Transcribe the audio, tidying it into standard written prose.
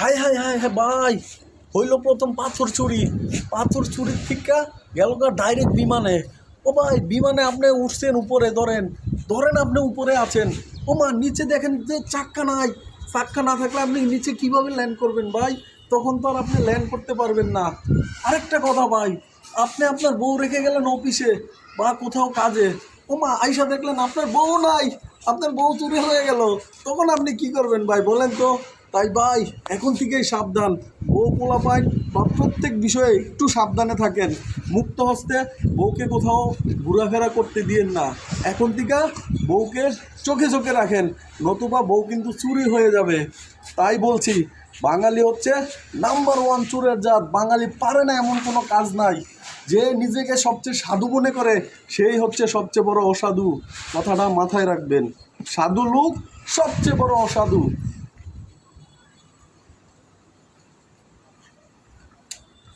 High high high হ্যাঁ ভাই, হইল প্রথম পাথর চুরি। পাথর চুরির থেকে গেল গা ডাইরেক্ট বিমানে। ও ভাই, বিমানে আপনি উঠছেন উপরে, ধরেন ধরেন আপনি উপরে আছেন। ও মা, নিচে দেখেন যে চাক্কা নাই। চাক্কা না থাকলে আপনি নিচে কিভাবে ল্যান্ড করবেন ভাই? তখন তো আর আপনি ল্যান্ড করতে পারবেন না। আরেকটা কথা ভাই, আপনি আপনার বউ রেখে গেলেন অফিসে বা কোথাও কাজে। ও মা, আইসা দেখলেন আপনার বউ নাই, আপনার বউ চুরি হয়ে গেল। তখন আপনি কি করবেন ভাই বলেন তো? তাই ভাই, এখন থেকেই সাবধান। বউ পোলাপাইন বা প্রত্যেক বিষয়ে একটু সাবধানে থাকেন। মুক্ত হস্তে বউকে কোথাও ঘোরাফেরা করতে দিয়েন না। এখন থেকে বউকে চোখে চোখে রাখেন, নতুবা বউ কিন্তু চুরি হয়ে যাবে। তাই বলছি, বাঙালি হচ্ছে নাম্বার ওয়ান চোরের জাত। বাঙালি পারে না এমন কোনো কাজ নাই। যে নিজেকে সবচেয়ে সাধু মনে করে সেই হচ্ছে সবচেয়ে বড় অসাধু। কথাটা মাথায় রাখবেন। সাধু লোক সবচেয়ে বড় অসাধু।